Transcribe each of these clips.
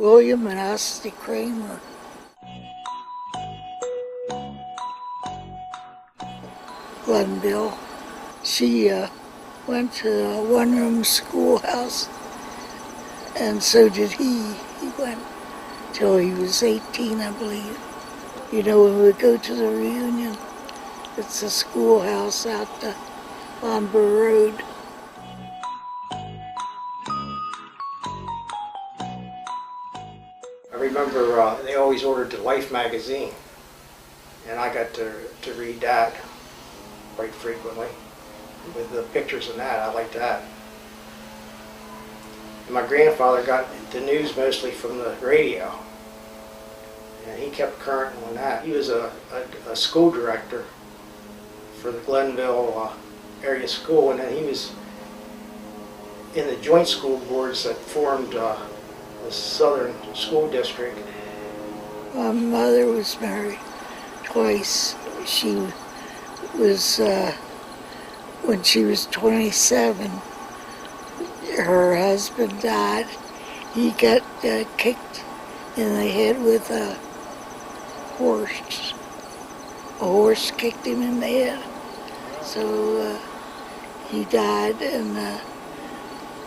William and Asti Kramer. Glenville. She went to a one-room schoolhouse, and so did he. He went till he was 18, I believe. You know, when we go to the reunion, it's a schoolhouse out on Burr Road. I remember they always ordered the Life magazine, and I got to read that quite frequently. With the pictures in that, I liked that. And my grandfather got the news mostly from the radio, and he kept current on that. He was a school director for the Glenville area school, and then he was in the joint school boards that formed the Southern School District. My mother was married twice. She was, when she was 27, her husband died. He got kicked in the head with a horse. A horse kicked him in the head. So he died, and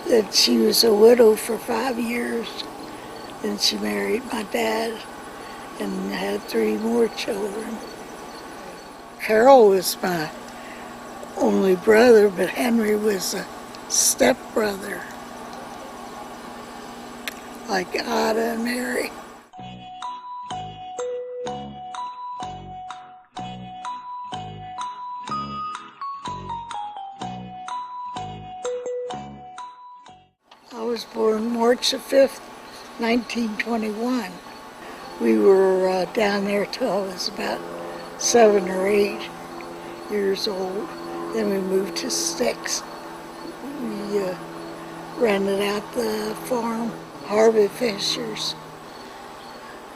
then she was a widow for 5 years. Then she married my dad and had 3 more children. Carol was my only brother, but Henry was a stepbrother, like Ada and Mary. I was born March the 5th, 1921. We were down there till I was about 7 or 8 years old. Then we moved to Sticks. We rented out the farm. Harvey Fishers.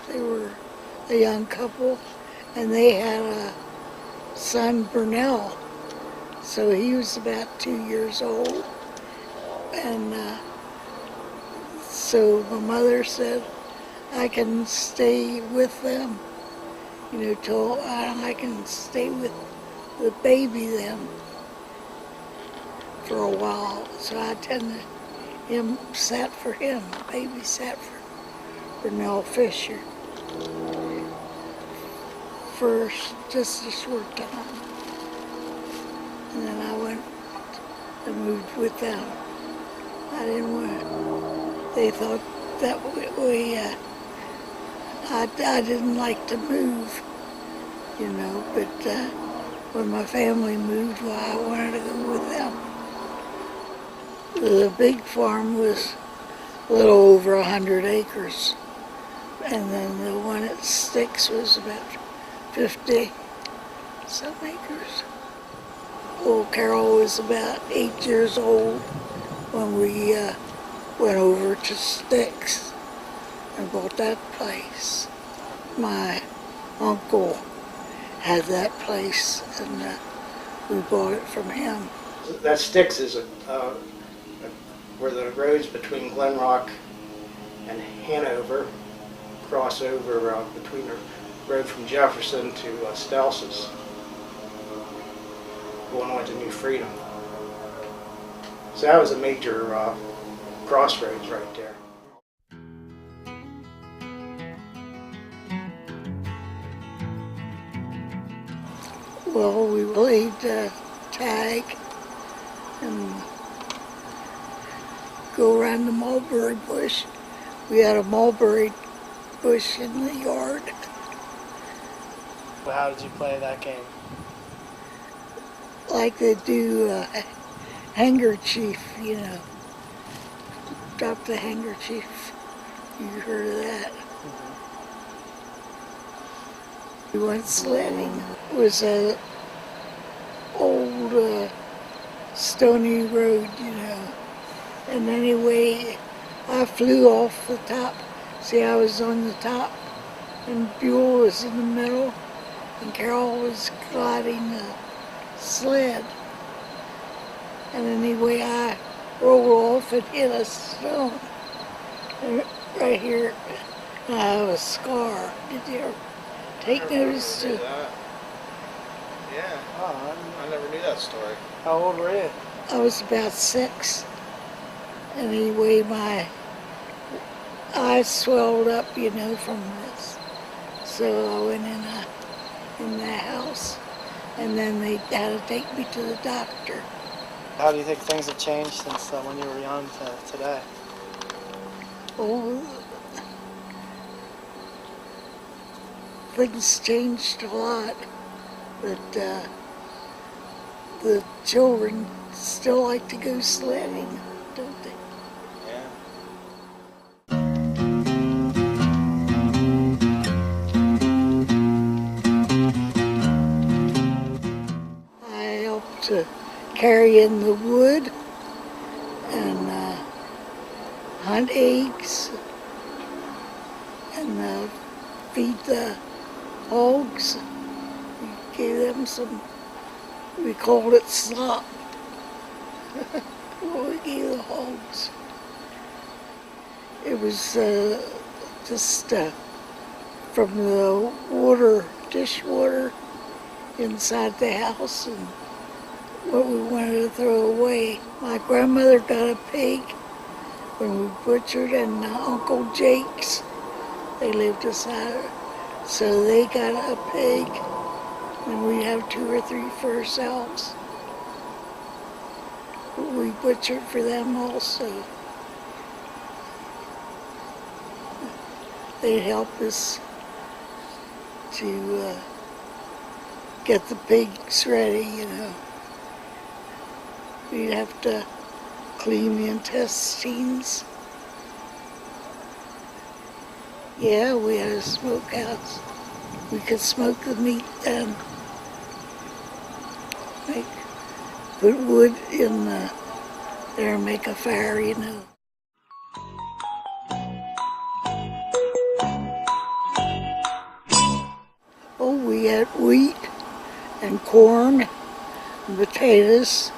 They were a young couple, and they had a son, Burnell. So he was about 2 years old. And so my mother said, I can stay with them, you know, till I can stay with the baby then for a while. So I attended him, sat for him, the baby sat for Burnell Fisher for just a short time. And then I went and moved with them. I didn't want, they thought that I didn't like to move, you know, but when my family moved, well, I wanted to go with them. The big farm was a little over 100 acres, and then the one at Sticks was about 50 some acres. Well, Carol was about 8 years old when we went over to Sticks and bought that place. My uncle had that place, and we bought it from him. That Sticks is where the roads between Glen Rock and Hanover cross over between the road from Jefferson to Stelsis, going on to New Freedom. So that was a major crossroads right there. Well, we played tag and go around the mulberry bush. We had a mulberry bush in the yard. Well, how did you play that game? Like they do handkerchief, you know. Drop the handkerchief. You heard of that? We went sledding. It was a old stony road, you know. And anyway, I flew off the top. See, I was on the top, and Buell was in the middle, and Carol was gliding the sled. And anyway, I rolled off and hit a stone. right here. I have a scar. Did you ever take notice to? That. Yeah. Oh, I never knew that story. how old were you? I was about 6. And anyway, my eyes swelled up, from this. So I went in the house, and then they had to take me to the doctor. How do you think things have changed since when you were young to today? Oh, things changed a lot, but the children still like to go sledding, don't they? Yeah. I helped to carry in the wood and hunt eggs and feed the hogs. We gave them some, we called it slop. What we gave the hogs. It was just from the water, dishwater inside the house and what we wanted to throw away. My grandmother got a pig when we butchered, and Uncle Jake's, they lived beside her. So they got a pig, and we'd have 2 or 3 for ourselves. But we butchered for them also. They'd help us to get the pigs ready, We'd have to clean the intestines. Yeah, we had a smokehouse. We could smoke the meat and put wood in there and make a fire, Oh, we had wheat and corn and potatoes.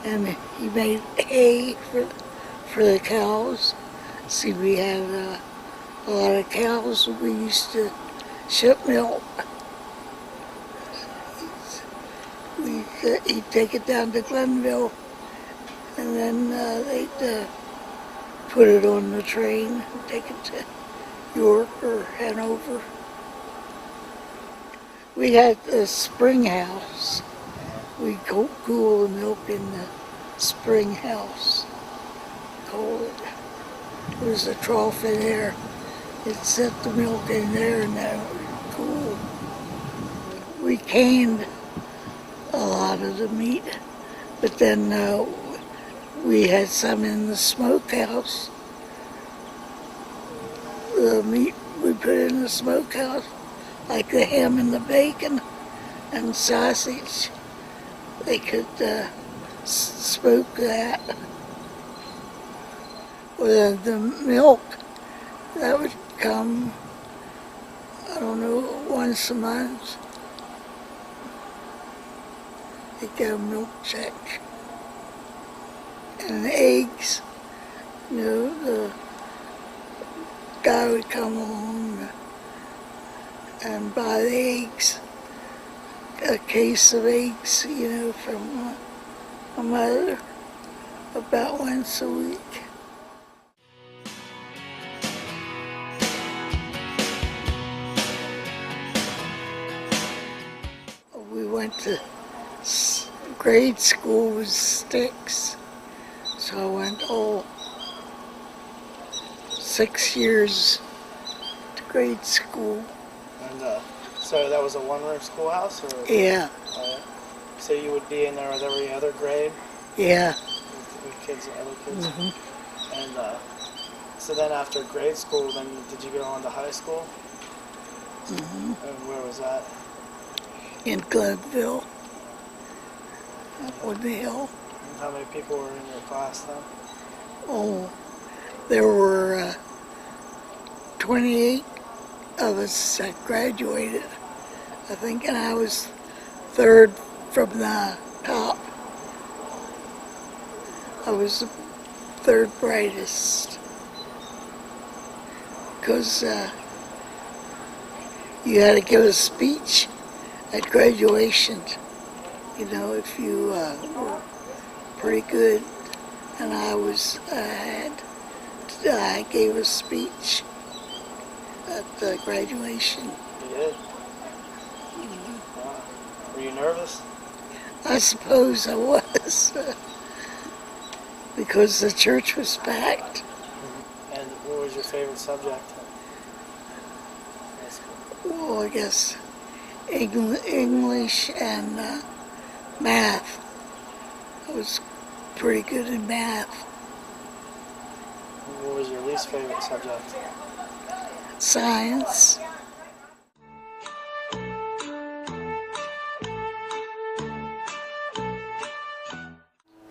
And he made hay for the cows. See, we had a lot of cows. We used to ship milk. He'd take it down to Glenville, and then they'd put it on the train and take it to York or Hanover. We had a spring house. We cool the milk in the spring house. Cold it. There was a trough in there. It set the milk in there and then it was cool. We canned a lot of the meat, but then we had some in the smokehouse. The meat we put in the smokehouse, like the ham and the bacon and sausage. They could smoke that. Well, the milk, that would come, I don't know, once a month. They'd get a milk check. And the eggs, the guy would come along and buy the eggs. A case of eggs, from my mother, about once a week. We went to grade school with sticks, so I went all 6 years to grade school. And so that was a one-room schoolhouse, or? Yeah. So you would be in there with every other grade? Yeah. With kids and other kids? Mm-hmm. And so then after grade school, then did you go on to high school? Mm-hmm. And where was that? In Glenville, up on the hill. And how many people were in your class then? Oh, there were 28 of us that graduated, I think, and I was 3rd from the top. I was third brightest. Because you had to give a speech at graduation. You know, if you were pretty good. And I gave a speech at the graduation. You did? Wow. Were you nervous? I suppose I was, because the church was packed. And what was your favorite subject? Well, I guess English and math. I was pretty good in math. What was your least favorite subject? Science.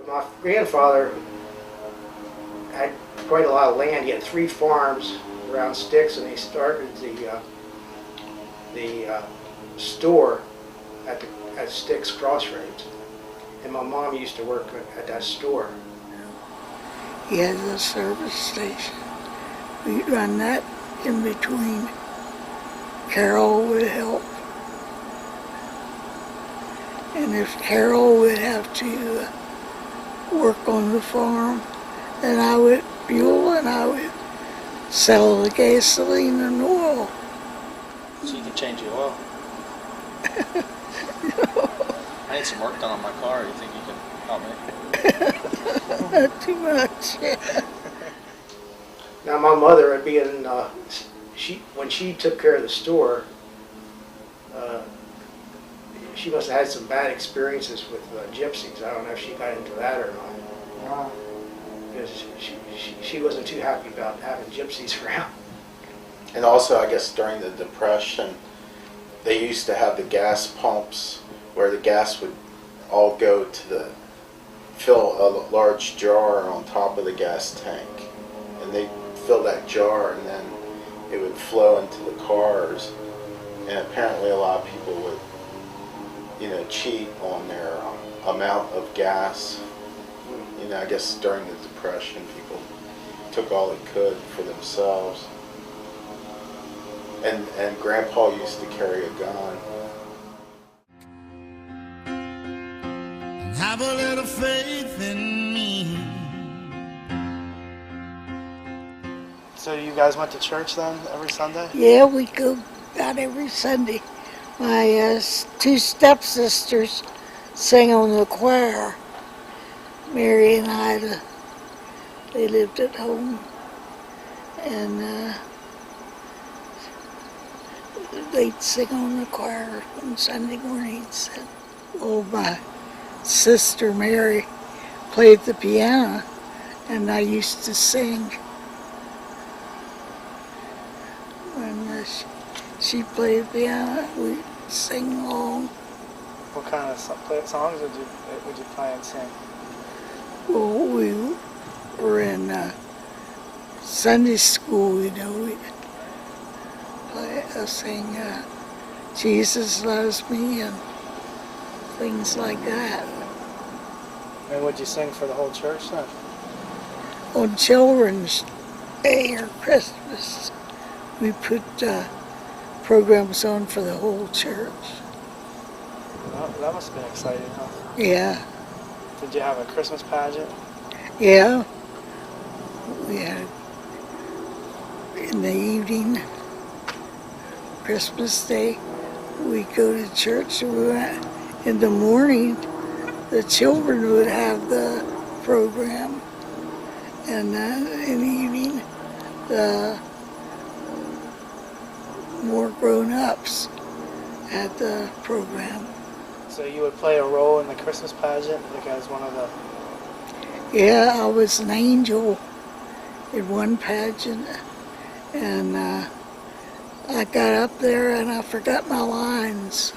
My grandfather had quite a lot of land. He had 3 farms around Styx, and he started the store at Styx Crossroads. And my mom used to work at that store. He had a service station. We'd run that in between. Carol would help. And if Carol would have to work on the farm, then I would fuel and I would sell the gasoline and oil. So you can change the oil. I need some work done on my car. You think you can help me? Not too much. Now my mother, being when she took care of the store, she must have had some bad experiences with gypsies. I don't know if she got into that or not. Because she wasn't too happy about having gypsies around. And also, I guess during the Depression, they used to have the gas pumps where the gas would all go to fill a large jar on top of the gas tank. And they fill that jar and then it would flow into the cars. And apparently a lot of people would, cheat on their amount of gas. I guess during the Depression, people took all they could for themselves. And Grandpa used to carry a gun. Have a little faith in me. So you guys went to church then every Sunday? Yeah, we go out every Sunday. My 2 stepsisters sang on the choir. Mary and Ida, they lived at home. And they'd sing on the choir on Sunday mornings. Oh, my sister Mary played the piano, and I used to sing. When she played the piano, we'd sing along. What kind of songs would you play and sing? Well, we were in Sunday school, we'd sing Jesus Loves Me and things like that. And would you sing for the whole church then? On Children's Day or Christmas, we put programs on for the whole church. That must have been exciting, huh? Yeah, Did you have a Christmas pageant? yeah. We had in the evening, Christmas Day, we go to church. In the morning, the children would have the program, and in the evening, the more grown-ups had the program. So you would play a role in the Christmas pageant, like as one of the... Yeah, I was an angel in one pageant, and I got up there and I forgot my lines.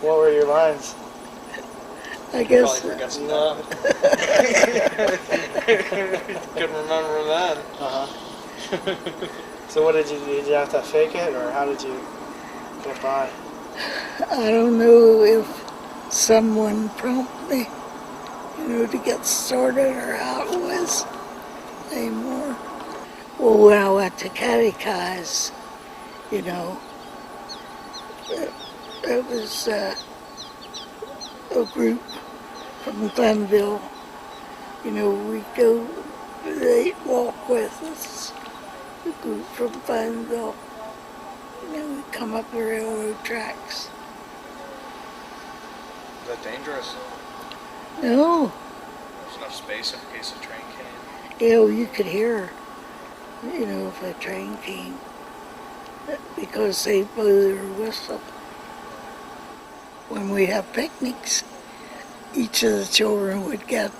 What were your lines? I guess. Probably forgot some stuff. Couldn't remember that. So what did you have to fake it, or how did you get by? I don't know if someone prompted me. to get started or how it was anymore. Well, when I went to catechize, it was a group from Glenville. They'd walk with us, a group from Glenville. We'd come up the railroad tracks. Is that dangerous? No, There's enough space in case a train came. you could hear, if a train came, because they blew their whistle. When we have picnics, each of the children would get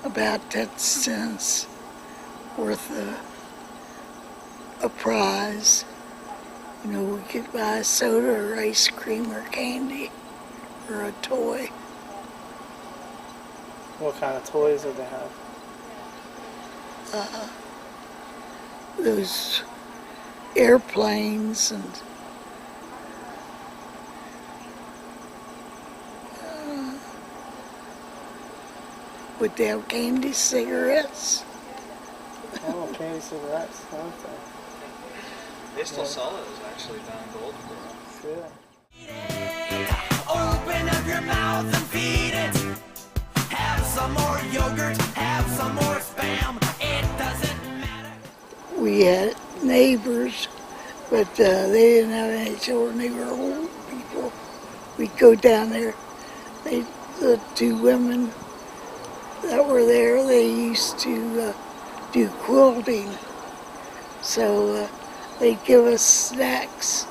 about 10 cents worth of a prize. We could buy soda or ice cream or candy or a toy. What kind of toys did they have? Those airplanes and would they have candy cigarettes? Oh, candy cigarettes. I like that. They still sell those actually down in Goldsboro. Yeah. Open up your mouth and feed it. Have some more yogurt, have some more spam. It doesn't matter. We had neighbors, but they didn't have any children. They were old people. We'd go down there. The two women that were there, they used to do quilting. So they'd give us snacks.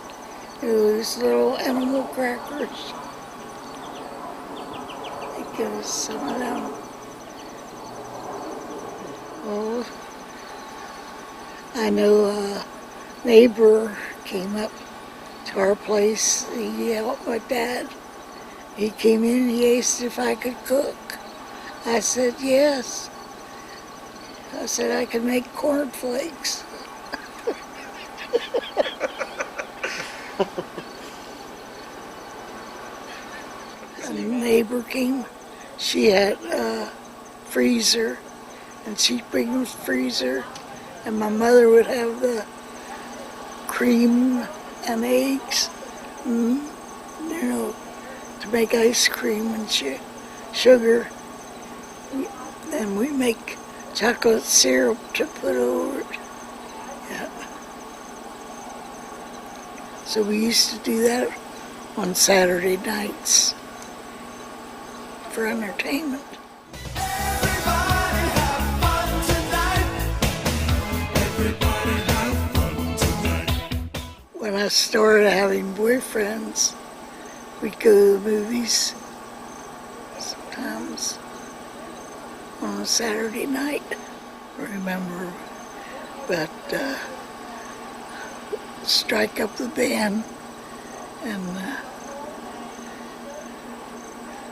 Those little animal crackers. They'd give us some of them. Well, I know a neighbor came up to our place. He helped my dad. He came in and he asked if I could cook. I said yes. I said I could make cornflakes. A neighbor came. She had a freezer, and she'd bring the freezer, and my mother would have the cream and eggs, to make ice cream and sugar. And we make chocolate syrup to put over it. Yeah. So we used to do that on Saturday nights for entertainment. Everybody have fun tonight. Everybody have fun tonight. When I started having boyfriends, we'd go to the movies sometimes on a Saturday night, remember, but strike up the band and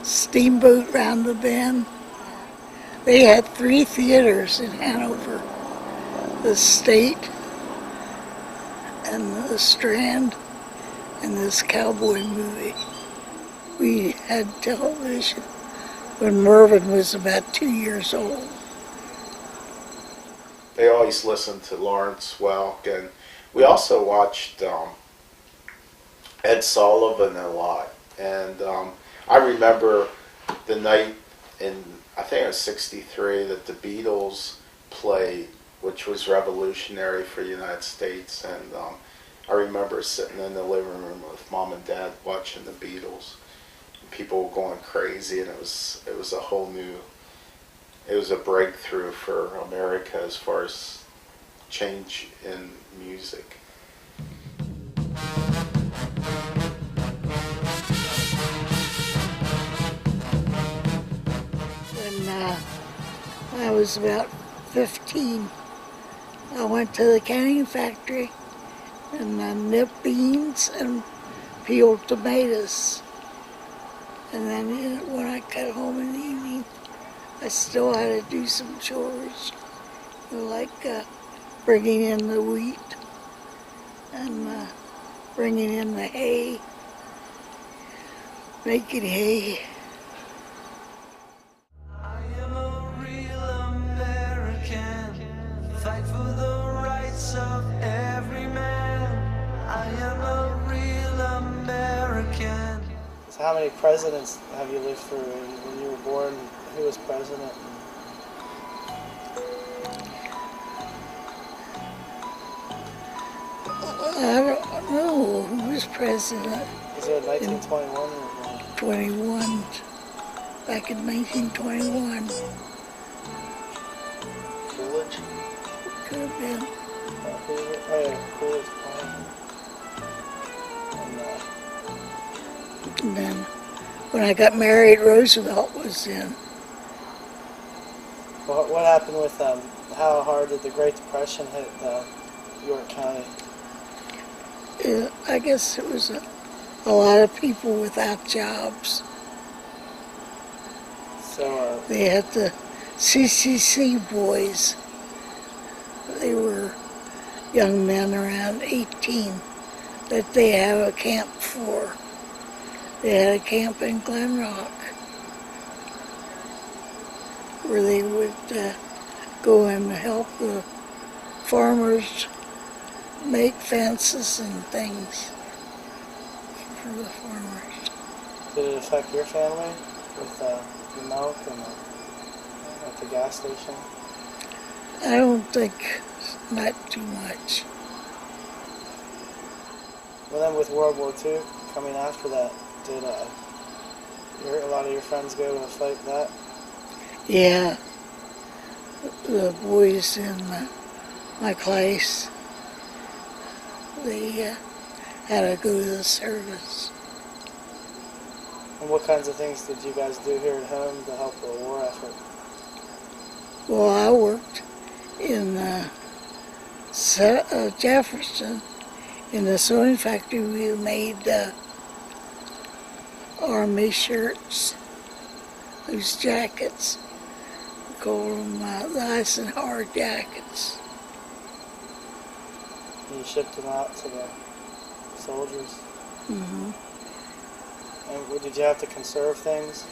Steamboat round the bend. They had 3 theaters in Hanover, the State and the Strand and this cowboy movie. We had television when Mervyn was about 2 years old. They always listened to Lawrence Welk, and we also watched Ed Sullivan a lot. And I remember the night in, I think it was '63, that the Beatles played, which was revolutionary for the United States. And I remember sitting in the living room with Mom and Dad watching the Beatles. People were going crazy, and it was a whole new, it was a breakthrough for America as far as change in music. When I was about 15, I went to the canning factory and I nipped beans and peeled tomatoes. And then when I got home in the evening, I still had to do some chores, like bringing in the wheat and bringing in the hay, making hay. So how many presidents have you lived through? When you were born, who was president? I don't know who was president. Was it 1921 or 21, back in 1921. Coolidge? Could have been. Coolidge? Oh yeah, Coolidge. And then when I got married, Roosevelt was in. What happened with how hard did the Great Depression hit York County? I guess it was a lot of people without jobs. So They had the CCC boys. They were young men around 18 that they had a camp for. They had a camp in Glen Rock where they would go and help the farmers make fences and things for the farmers. did it affect your family with the milk and at the gas station? I don't think not too much. Well, then with World War II coming after that, did a lot of your friends go to fight that? Yeah, the boys in my class, they had to go to the service. And what kinds of things did you guys do here at home to help the war effort? Well, I worked in Jefferson in the sewing factory. We made army shirts, those jackets. We call them the Eisenhower jackets. You shipped them out to the soldiers? Hmm. And did you have to conserve things?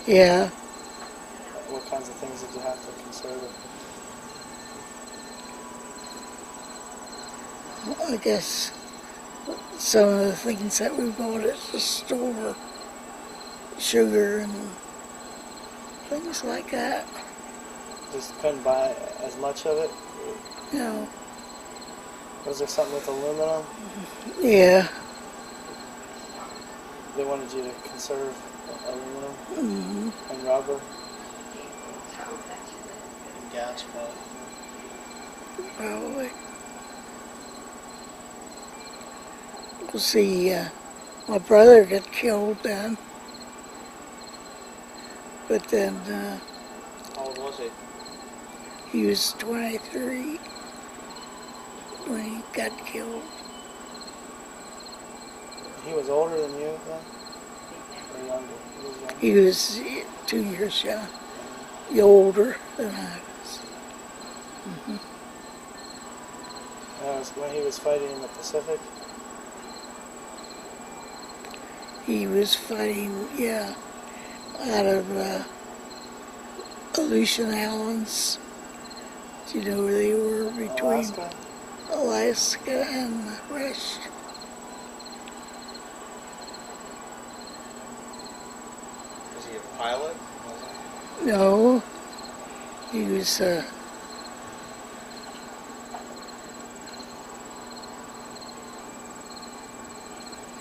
Yeah, What kinds of things did you have to conserve? I guess some of the things that we bought at the store, sugar and things like that. Just couldn't buy as much of it? You know, Was there something with aluminum? yeah. They wanted you to conserve aluminum Hmm. and rubber? And gas, probably. Probably. We'll see, my brother got killed then. But then How old was he? he was 23 when he got killed. He was older than you then? Or younger? He was younger. He was 2 years older than I was. That was when he was fighting in the Pacific? He was fighting, yeah, out of Aleutian Islands. Do you know where they were? Between Alaska? Alaska and the rest. Was he a pilot? No, he was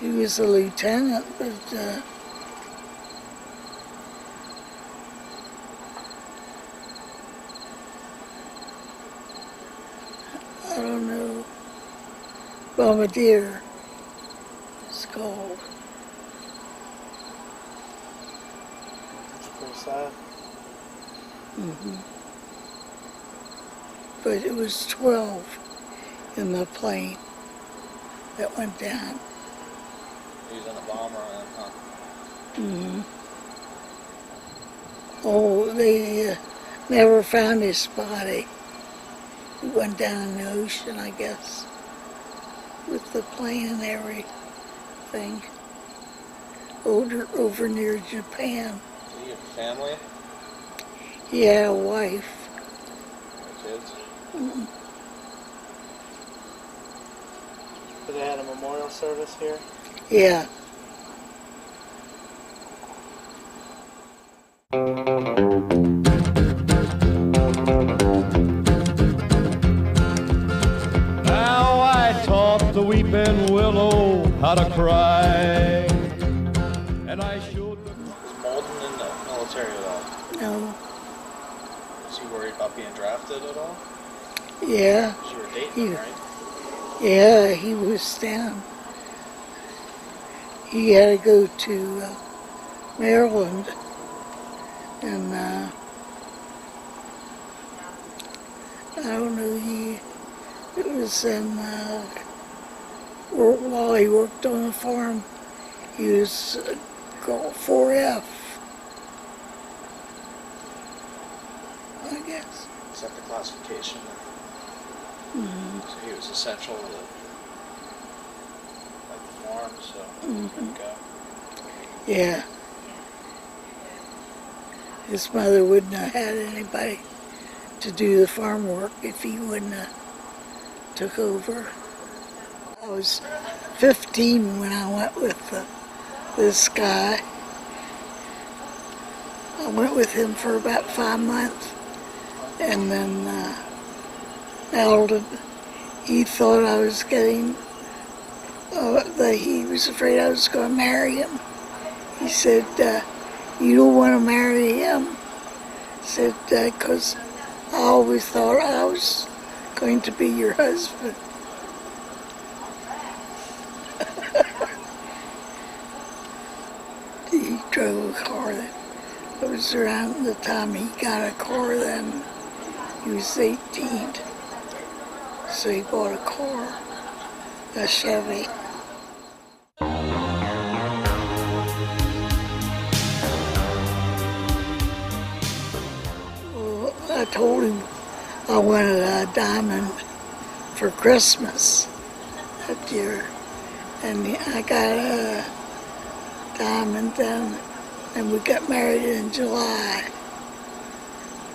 he was a lieutenant, but I don't know. Bombardier, it's called. That's pretty sad. But it was 12 in the plane that went down. He was in a bomber then, huh? Oh, they never found his body. He went down in the ocean, I guess, with the plane and everything. Over near Japan. Did he have a family? He had a wife. Or kids? So they had a memorial service here? Yeah. how to cry. And I showed them. Was Molden in the military at all? No. Was he worried about being drafted at all? Yeah. 'Cause you were dating him, right? Yeah, he was down. He had to go to Maryland, and I don't know, it was in, while he worked on the farm, he was called 4F, I guess. Is that the classification? Mm-hmm. So he was essential to like the farm, so he couldn't go. Yeah. His mother wouldn't have had anybody to do the farm work if he wouldn't have took over. I was 15 when I went with this guy. I went with him for about 5 months, and then Alden, he thought I was getting, that he was afraid I was going to marry him. He said, you don't want to marry him. He said, because I always thought I was going to be your husband. He drove a car that it was around the time he got a car then. He was 18. So he bought a car, a Chevy. Well, I told him I wanted a diamond for Christmas that year. And I got a diamond then, and we got married in July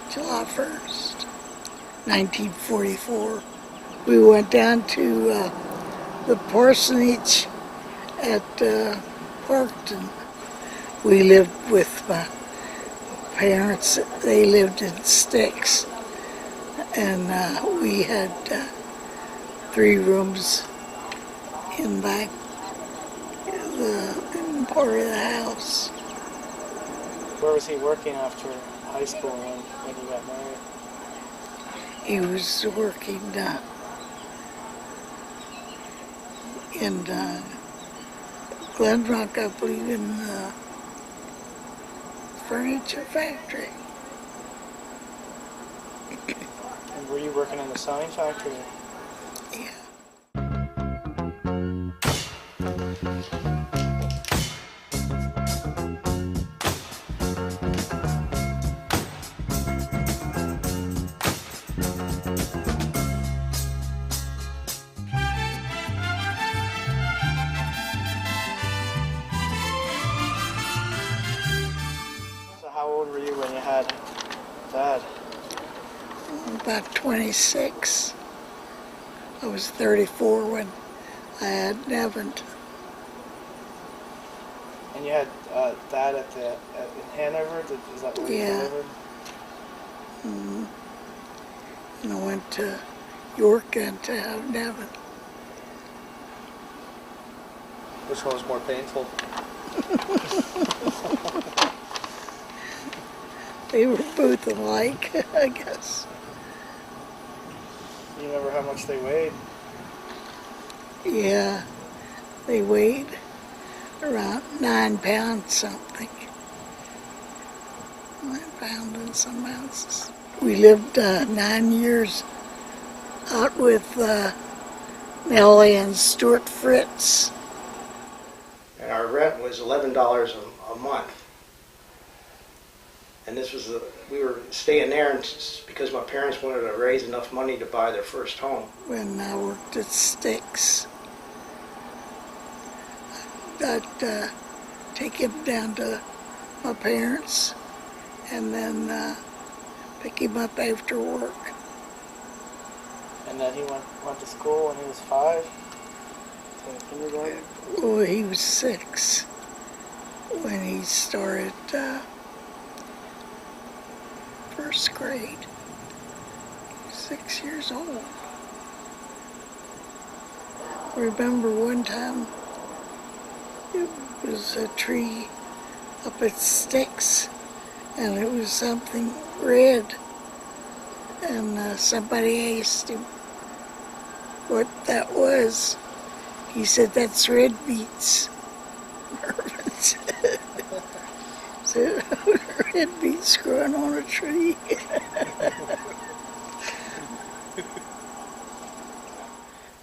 1st, 1944. We went down to the parsonage at Parkton. We lived with my parents. They lived in sticks, and we had 3 rooms in back in part of the house. Where was he working after high school when you got married? He was working in Glen Rock, I believe, in the furniture factory. And were you working in the sewing factory? Yeah. So how old were you when you had Dad? About 26. I was 34 when I had Nevin. And you had Dad in Hanover? Is that where Yeah. you delivered? Mm-hmm. And I went to York and to have Nevin. Which one was more painful? They were both alike, I guess. You remember how much they weighed? Yeah, they weighed around 9 pounds something. 9 pounds and some ounces. We lived 9 years out with Nellie and Stuart Fritz. And our rent was $11 a month. And this was we were staying there because my parents wanted to raise enough money to buy their first home. When I worked at Sticks, I'd take him down to my parents and then pick him up after work. And then he went to school when he was 5? To kindergarten? Well, he was 6 when he started first grade. 6 years old. I remember one time It was a tree up at Sticks, and it was something red. And somebody asked him what that was. He said, "That's red beets." Mervyn said, said red beets growing on a tree.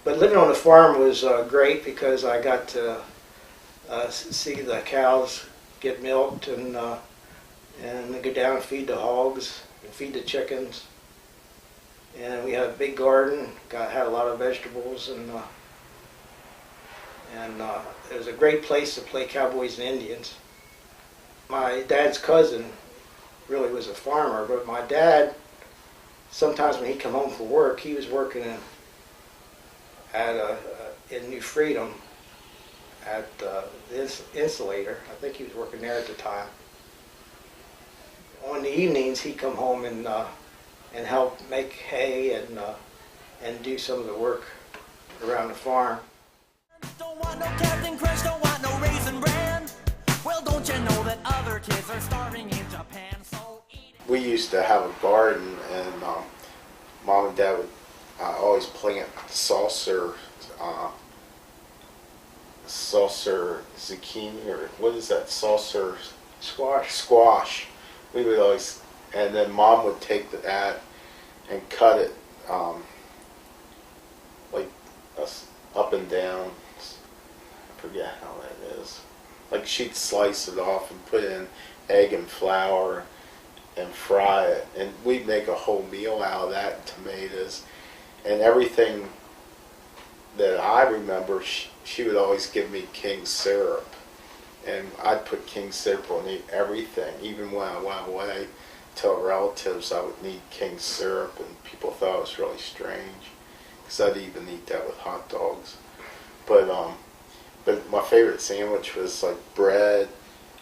But living on the farm was great because I got to see the cows get milked and go down and feed the hogs and feed the chickens. And we had a big garden, had a lot of vegetables, and it was a great place to play cowboys and Indians. My dad's cousin really was a farmer, but my dad, sometimes when he'd come home from work, he was working in New Freedom at the insulator. I think he was working there at the time. On the evenings, he'd come home and help make hay and do some of the work around the farm. Don't want no Captain Crunch, don't want no Raisin Bran. Well, don't you know that other kids are starving in Japan? So eat it. We used to have a garden, and Mom and Dad would always plant saucer zucchini, or what is that, saucer squash. We would always, and then Mom would take that and cut it like up and down. I forget how that is. Like she'd slice it off and put in egg and flour and fry it, and we'd make a whole meal out of that, and tomatoes and everything. That I remember, she would always give me King syrup, and I'd put King syrup on everything. Even when I went away to relatives, I would need King syrup, and people thought it was really strange because I'd even eat that with hot dogs. But my favorite sandwich was like bread,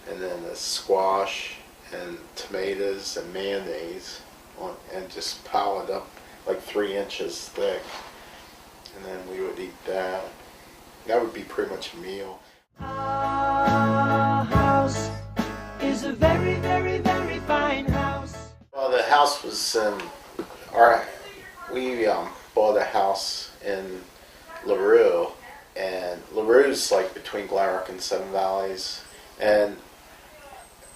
and then a squash and tomatoes and mayonnaise and just pile it up like 3 inches thick. And then we would eat that. That would be pretty much a meal. Our house is a very, very, very fine house. Well, the house was we bought a house in LaRue, and LaRue's like between Glenrock and Seven Valleys. And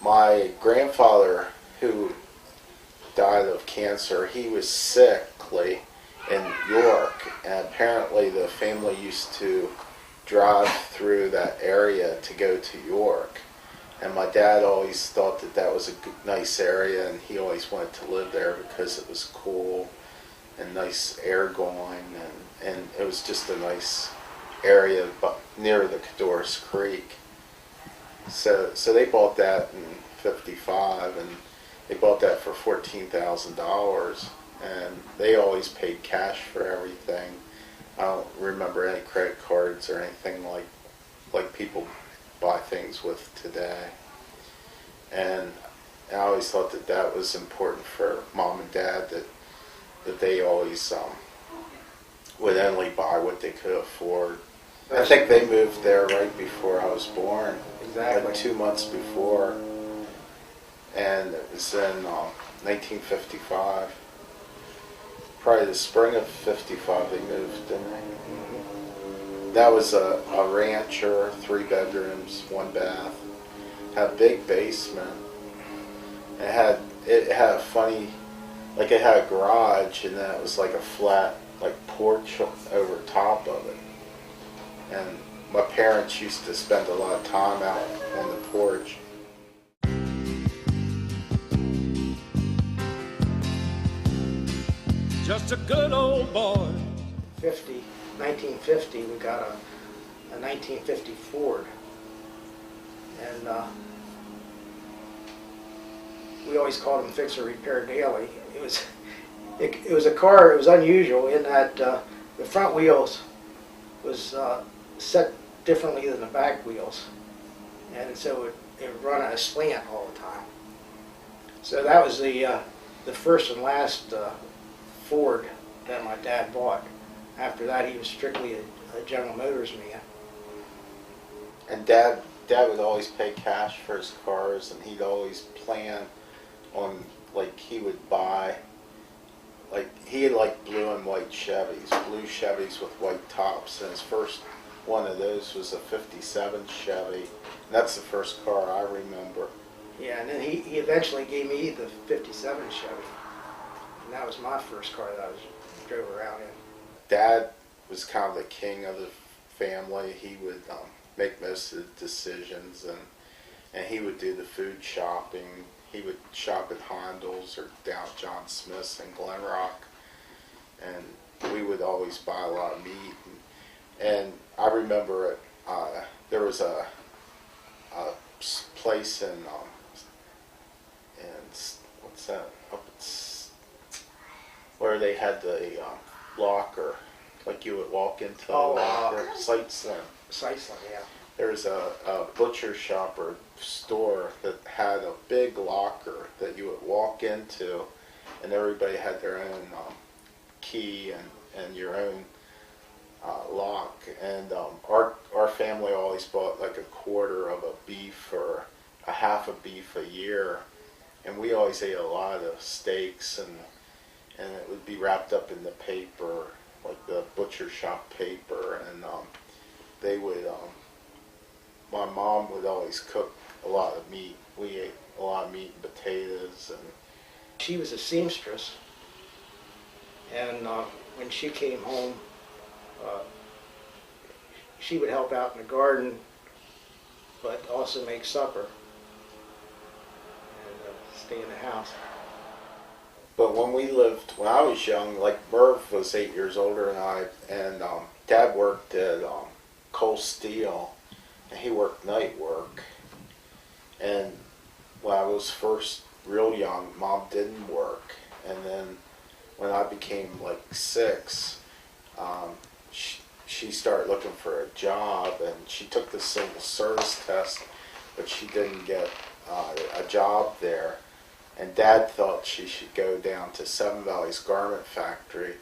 my grandfather, who died of cancer, he was sickly in York, and apparently the family used to drive through that area to go to York, and my dad always thought that was a nice area, and he always wanted to live there because it was cool and nice air going, and it was just a nice area near the Cadorus Creek. So they bought that in '55, and they bought that for $14,000. And they always paid cash for everything. I don't remember any credit cards or anything like people buy things with today. And I always thought that was important for Mom and Dad, that they always would only buy what they could afford. I think they moved there right before I was born. Exactly. Like 2 months before. And it was in 1955. Probably the spring of '55 they moved, didn't they? That was a rancher, 3 bedrooms, 1 bath. Had a big basement. It had a funny, like it had a garage, and then it was like a flat like porch over top of it. And my parents used to spend a lot of time out on the porch. Just a good old boy. 1950, we got a 1950 Ford, and we always called him Fix or Repair Daily. It was a car. It was unusual in that the front wheels was set differently than the back wheels, and so it would run at a slant all the time. So that was the first and last Ford that my dad bought. After that, he was strictly a General Motors man. And Dad would always pay cash for his cars, and he'd always plan on, like, he would buy, like, he liked blue and white Chevys, blue Chevys with white tops, and his first one of those was a 57 Chevy, and that's the first car I remember. Yeah, and then he eventually gave me the 57 Chevy, and that was my first car that I drove around in. Dad was kind of the king of the family. He would make most of the decisions, and he would do the food shopping. He would shop at Hondel's or down at John Smith's in Glen Rock, and we would always buy a lot of meat. And I remember there was a place in what's that? Up at, where they had the locker, like you would walk into a locker. Sightseeing. Sightseeing, yeah. There's a butcher shop or store that had a big locker that you would walk into, and everybody had their own key and your own lock. And our family always bought like a quarter of a beef or a half a beef a year, and we always ate a lot of steaks, and it would be wrapped up in the paper, like the butcher shop paper, and they would. My mom would always cook a lot of meat. We ate a lot of meat and potatoes. And she was a seamstress, and when she came home, she would help out in the garden, but also make supper and stay in the house. But when I was young, like Merv was 8 years older than I, and Dad worked at Coal Steel, and he worked night work. And when I was first real young, Mom didn't work. And then when I became like 6, she started looking for a job, and she took the civil service test, but she didn't get a job there. And Dad thought she should go down to Seven Valley's garment factory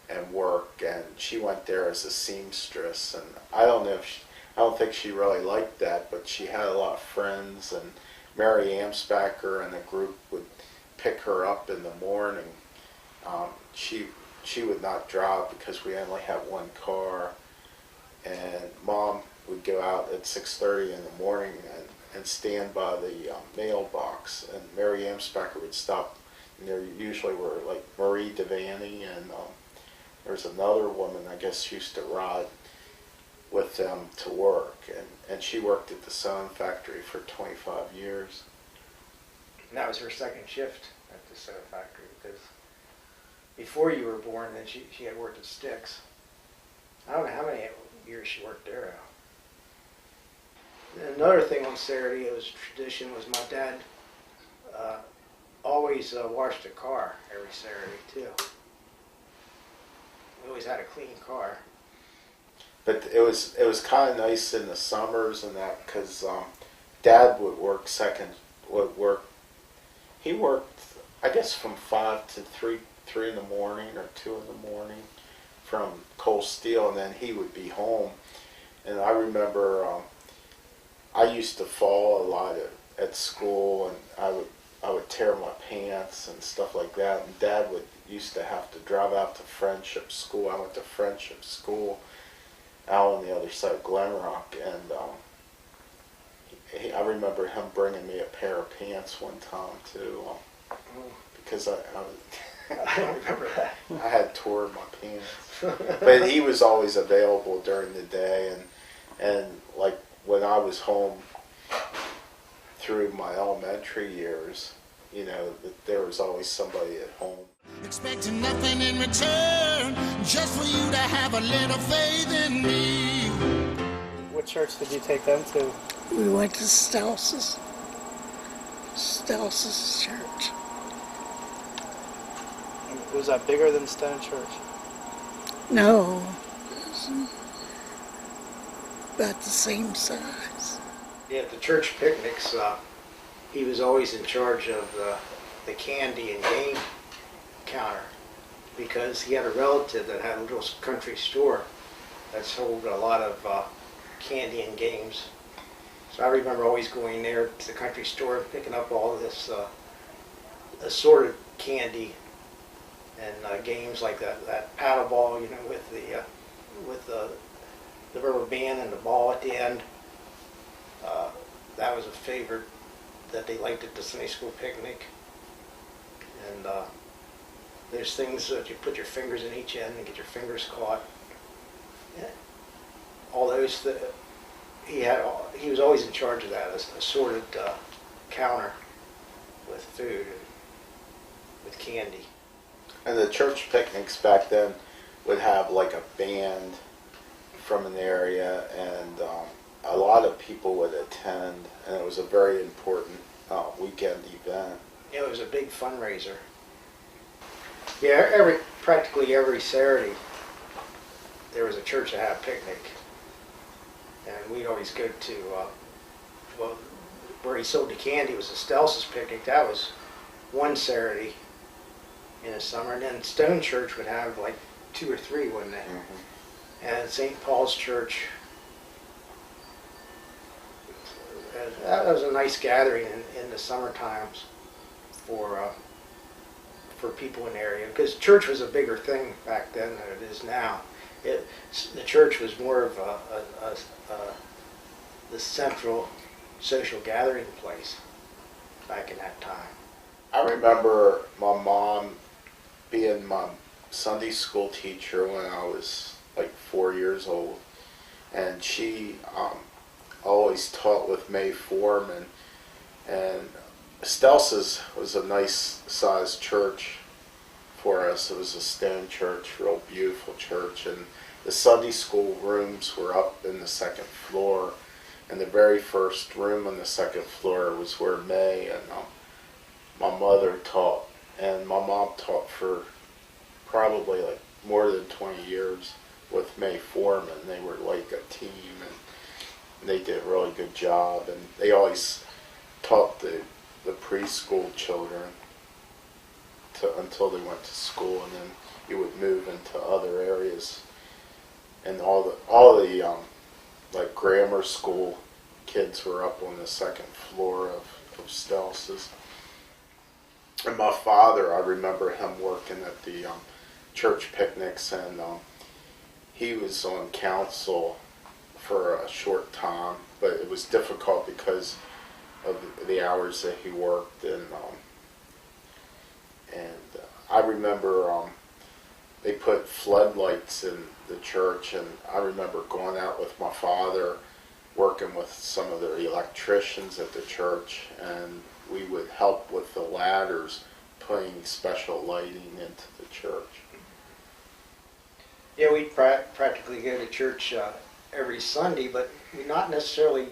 and work, and she went there as a seamstress. And I don't think she really liked that, but she had a lot of friends, and Mary Amsbacher and the group would pick her up in the morning. She would not drive because we only had one car, and Mom would go out at 6:30 in the morning and stand by the mailbox, and Mary Amsbacher would stop. And there usually were like Marie Devaney, and there's another woman I guess used to ride with them to work, and she worked at the sewing factory for 25 years. And that was her second shift at the sewing factory, because before you were born, then she had worked at Sticks. I don't know how many years she worked there. Another thing on Saturday, it was tradition, was my dad always washed the car every Saturday too. We always had a clean car. But it was kind of nice in the summers and that, because Dad would work he worked, I guess, from 5 to 3 in the morning or 2 in the morning from Coal Steel, and then he would be home. And I remember I used to fall a lot at school, and I would tear my pants and stuff like that. And Dad used to have to drive out to Friendship School. I went to Friendship School out on the other side of Glen Rock, and I remember him bringing me a pair of pants one time too, because I don't remember that. I had torn my pants. But he was always available during the day, and like when I was home through my elementary years, there was always somebody at home. Expecting nothing in return, just for you to have a little faith in me. What church did you take them to? We went to Stouse's church. Was that bigger than Stone Church? No, it was about the same size. Yeah, at the church picnics, he was always in charge of the candy and game counter, because he had a relative that had a little country store that sold a lot of candy and games. So I remember always going there to the country store and picking up all this assorted candy and games like that paddle ball, you know, with the rubber band and the ball at the end. That was a favorite that they liked at the Sunday school picnic. And there's things that you put your fingers in each end and get your fingers caught. Yeah. All those he was always in charge of that, a sorted counter with food and with candy. And the church picnics back then would have like a band from an area, and a lot of people would attend, and it was a very important weekend event. Yeah, it was a big fundraiser. Yeah, practically every Saturday there was a church that had a picnic, and we'd always go to where he sold the candy was the Stelz's picnic. That was one Saturday in the summer, and then Stone Church would have like 2 or 3, wouldn't it? Mm-hmm. And St. Paul's Church. That was a nice gathering in the summer times for people in the area, because church was a bigger thing back then than it is now. The church was more of the central social gathering place back in that time. I remember my mom being my Sunday school teacher when I was like 4 years old, and she always taught with May Foreman, and Stelz's was a nice sized church for us. It was a stone church, real beautiful church, and the Sunday school rooms were up in the second floor, and the very first room on the second floor was where May and my mother taught, and my mom taught for probably like more than 20 years with May Foreman. They were like a team, and they did a really good job, and they always taught the preschool children until they went to school, and then you would move into other areas, and all the like grammar school kids were up on the second floor of Stelz's. And my father, I remember him working at the church picnics, and he was on council for a short time, but it was difficult because of the hours that he worked, and I remember they put floodlights in the church, and I remember going out with my father, working with some of the electricians at the church, and we would help with the ladders, putting special lighting into the church. Yeah, we'd practically go to church every Sunday, but we not necessarily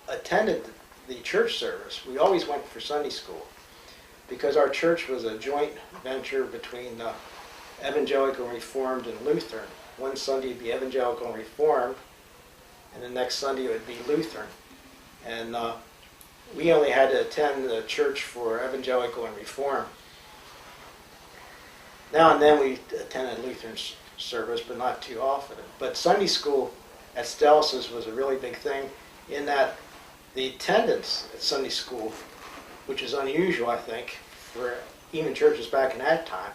attended the church service. We always went for Sunday school, because our church was a joint venture between Evangelical and Reformed and Lutheran. One Sunday would be Evangelical and Reformed, and the next Sunday it would be Lutheran. And we only had to attend the church for Evangelical and Reformed. Now and then we attended Lutheran service, but not too often. But Sunday school at Stelz's was a really big thing, in that the attendance at Sunday school, which is unusual, I think, for even churches back in that time,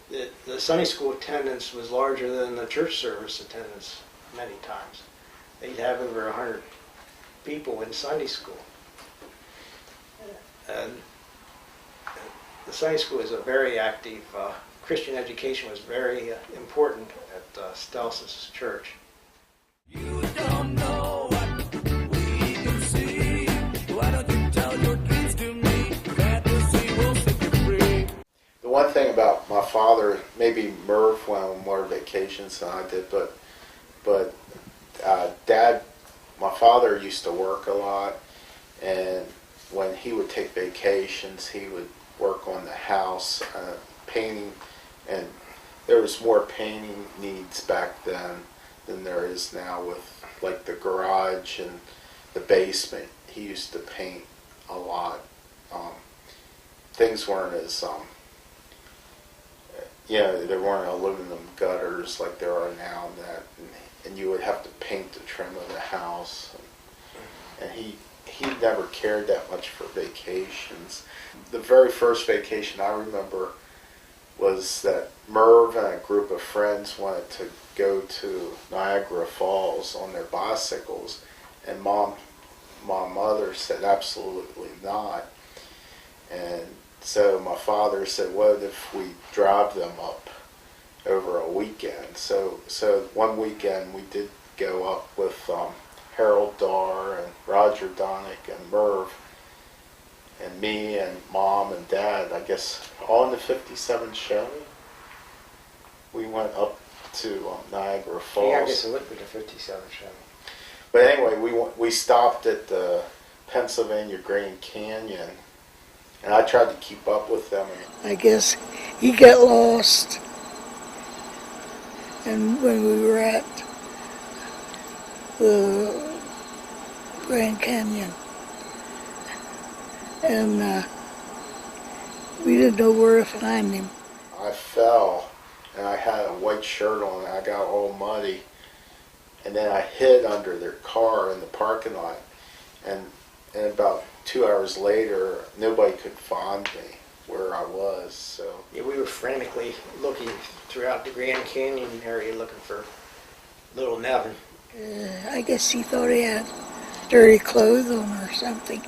the Sunday school attendance was larger than the church service attendance many times. They'd have over 100 people in Sunday school. And the Sunday school is a very active, Christian education was very important at Stelz's church. You don't know what we can see. Why don't you tell your dreams to me? Fantasy will set you free. The one thing about my father, maybe Merv went on more vacations than I did, but Dad, my father used to work a lot, and when he would take vacations, he would work on the house, painting, and there was more painting needs back then than there is now, with like the garage and the basement. He used to paint a lot. Things weren't as there weren't aluminum gutters like there are now, and you would have to paint the trim of the house. and he never cared that much for vacations. The very first vacation I remember was that Merv and a group of friends wanted to go to Niagara Falls on their bicycles, and my mother said absolutely not. And so my father said, what if we drive them up over a weekend? So one weekend we did go up with Harold Darr and Roger Donick and Merv and me and Mom and Dad, I guess, all in the 57 Chevy. We went up to Niagara Falls. Yeah, I guess it would be the 57 Chevy. But anyway, we stopped at the Pennsylvania Grand Canyon, and I tried to keep up with them. I guess he got lost. And when we were at the Grand Canyon, and we didn't know where to find him. I fell, and I had a white shirt on, and I got all muddy. And then I hid under their car in the parking lot. And about 2 hours later, nobody could find me where I was. So Yeah, we were frantically looking throughout the Grand Canyon area looking for little Nevin. I guess he thought he had dirty clothes on or something.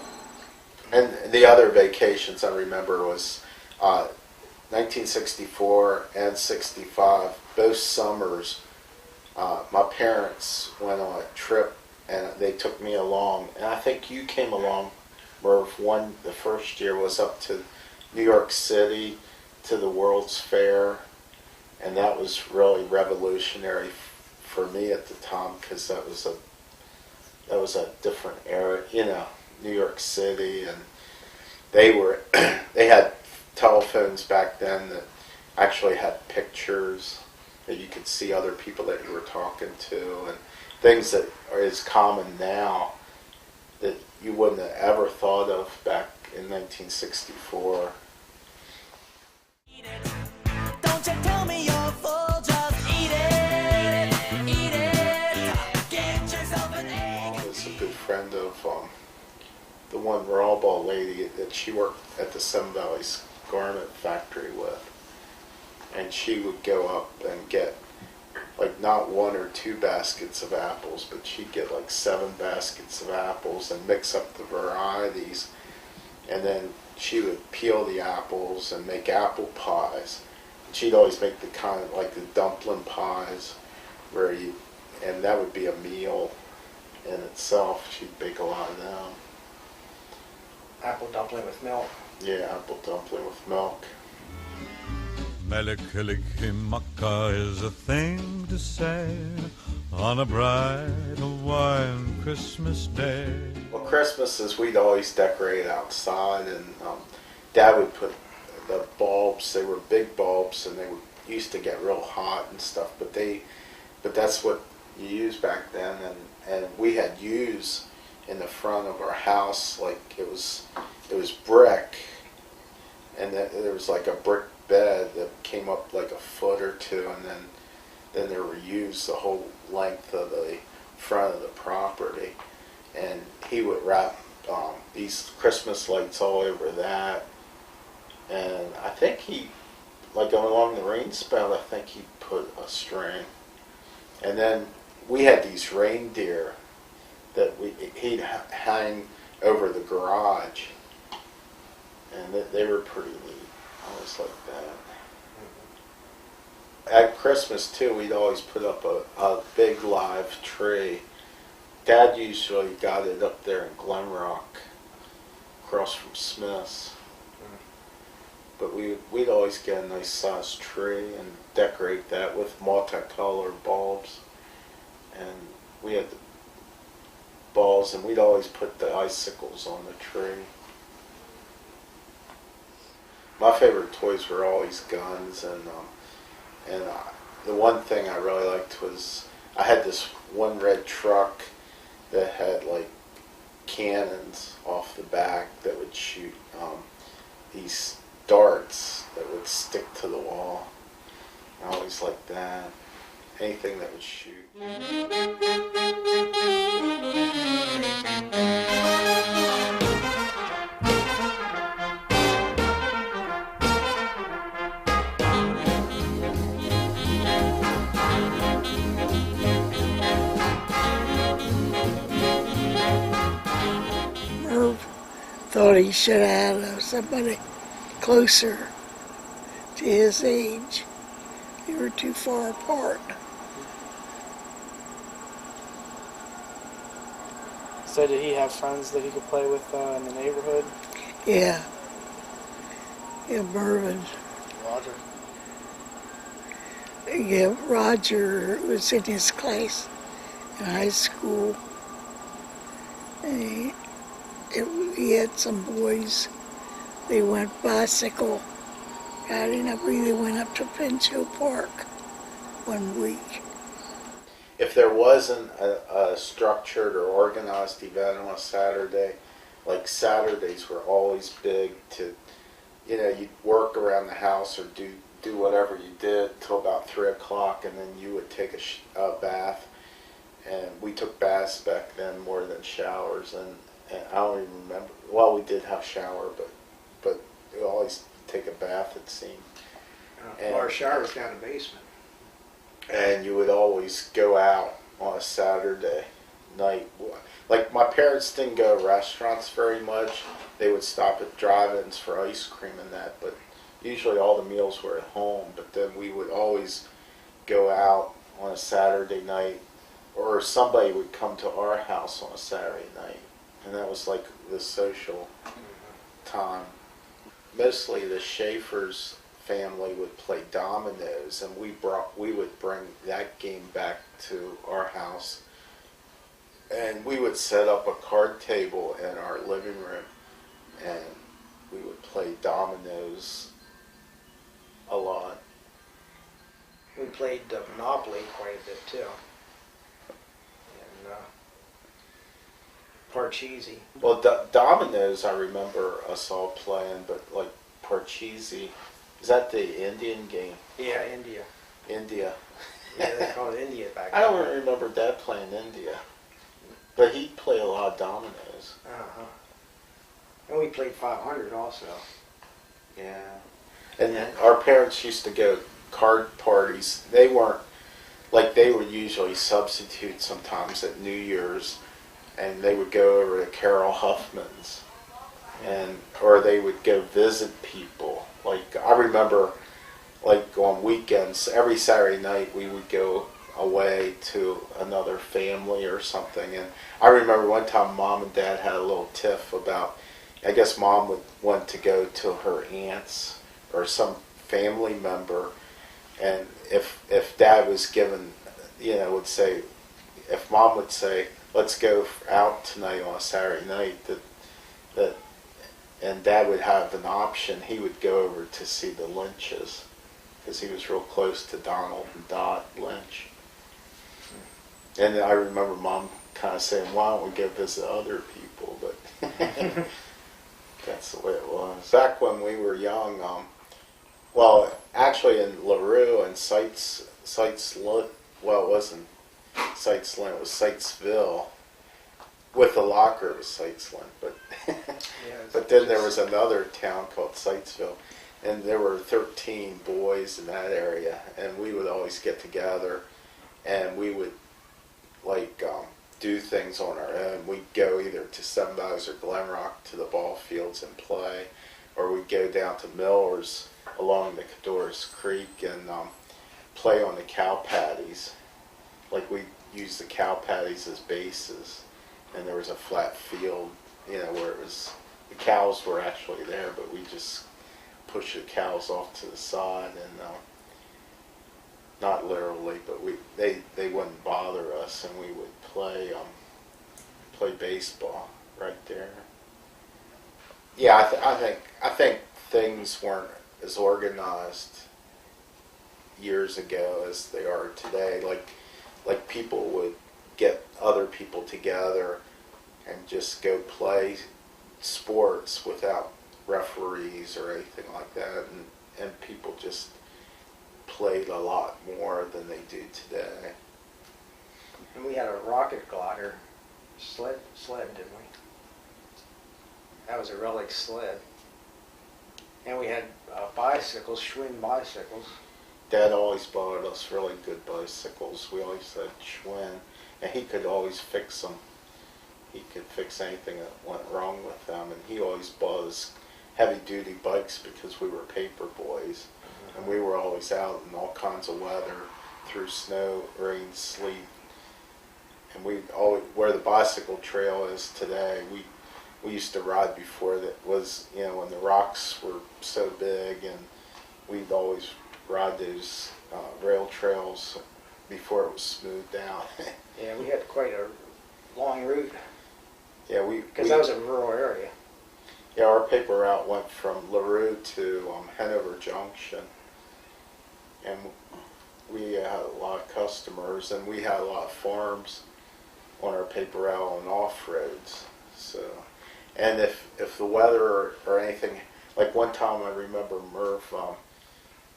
And the other vacations I remember was 1964 and 65, both summers. My parents went on a trip and they took me along. And I think you came along, Merv. The first year was up to New York City to the World's Fair. And that was really revolutionary for me at the time, because that was a different era, you know, New York City, and they had telephones back then that actually had pictures that you could see other people that you were talking to, and things that are as common now that you wouldn't have ever thought of back in 1964. Don't you tell me you're full, just eat it, eat it. Get yourself an egg. I was a good friend of the one raw ball lady that she worked at the Sun Valley's garment factory with. And she would go up and get like not 1 or 2 baskets of apples, but she'd get like 7 baskets of apples and mix up the varieties. And then she would peel the apples and make apple pies. And she'd always make the kind of like the dumpling pies and that would be a meal in itself. She'd bake a lot of them. Apple dumpling with milk. Yeah, apple dumpling with milk. Melikilikimaka is a thing to say on a bright Hawaiian Christmas day. Well, Christmases we'd always decorate outside, and Dad would put the bulbs. They were big bulbs, and they used to get real hot and stuff. But that's what you used back then, and we had yews in the front of our house. Like it was brick, and there was like a brick bed that came up like a foot or two, and then there were yews the whole length of the front of the property, and he would wrap these Christmas lights all over that. And I think he, like along the rain spout, I think he put a string. And then we had these reindeer that he'd hang over the garage, and they were pretty neat. I always liked that. At Christmas too, we'd always put up a big live tree. Dad usually got it up there in Glen Rock, across from Smith's. But we'd always get a nice sized tree and decorate that with multicolored bulbs. And we had the balls, and we'd always put the icicles on the tree. My favorite toys were always guns, and the one thing I really liked was I had this one red truck that had like cannons off the back that would shoot these darts that would stick to the wall. I always liked that. Anything that would shoot. thought he should have had somebody closer to his age. They were too far apart. So did he have friends that he could play with in the neighborhood? Yeah. Yeah, Mervyn. Roger. Yeah, Roger was in his class in high school. And he had some boys. They went bicycle riding up. They went up to Pinchot Park one week. If there wasn't a structured or organized event on a Saturday, like Saturdays were always big to, you'd work around the house or do whatever you did till about 3 o'clock, and then you would take a bath. And we took baths back then more than showers, and I don't even remember. Well, we did have shower, but we always take a bath, it seemed. Our shower was down in the basement. And you would always go out on a Saturday night. Like, my parents didn't go to restaurants very much. They would stop at drive-ins for ice cream and that, but usually all the meals were at home. But then we would always go out on a Saturday night, or somebody would come to our house on a Saturday night, and that was like the social time. Mostly the Schaffers family would play dominoes, and we would bring that game back to our house, and we would set up a card table in our living room, and we would play dominoes a lot. We played Monopoly quite a bit too. And Parcheesi. Well, dominoes I remember us all playing, but like Parcheesi, is that the Indian game? Yeah, India. India. Yeah, they called it India back I then. don't remember Dad playing India, but he'd play a lot of dominoes. Uh-huh. And we played 500 also. Yeah. And our parents used to go card parties. They weren't, like, they would usually substitute sometimes at New Year's, and they would go over to Carol Huffman's, or they would go visit people. Like, I remember, like, on weekends, every Saturday night we would go away to another family or something. And I remember one time Mom and Dad had a little tiff about, I guess Mom would want to go to her aunt's or some family member, and if Dad was given, would say, if Mom would say, let's go out tonight on a Saturday night, and Dad would have an option, he would go over to see the Lynches, because he was real close to Donald and Dot Lynch. And I remember Mom kind of saying, why don't we go visit other people, but that's the way it was. Back when we were young, well, actually in LaRue and it wasn't Sitesland, it was Sitesville. With the locker, it was Sitesland, but but then there was another town called Sitesville, and there were 13 boys in that area, and we would always get together, and we would do things on our own. We'd go either to Sunrise or Glenrock to the ball fields and play, or we'd go down to Millers along the Cadorus Creek and play on the cow patties. Like, we used the cow patties as bases, and there was a flat field, where it was, the cows were actually there, but we just pushed the cows off to the side, and not literally, but they wouldn't bother us, and we would play baseball right there. Yeah, I think things weren't as organized years ago as they are today. Like people would get other people together and just go play sports without referees or anything like that, and people just played a lot more than they do today. And we had a rocket glider sled, didn't we? That was a relic sled. And we had bicycles, Schwinn bicycles. Dad always bought us really good bicycles. We always had Schwinn, and he could always fix them. he could fix anything that went wrong with them, and he always bought us heavy-duty bikes because we were paper boys, and we were always out in all kinds of weather, through snow, rain, sleet, and we always, where the bicycle trail is today, we used to ride before that was, you know, when the rocks were so big, and we'd always ride those rail trails before it was smoothed out. Yeah, we had quite a long route. Yeah, because that was a rural area. Yeah, our paper route went from LaRue to Hanover Junction, and we had a lot of customers, and we had a lot of farms on our paper route and off-roads. So, and if the weather or anything, like one time I remember Murph,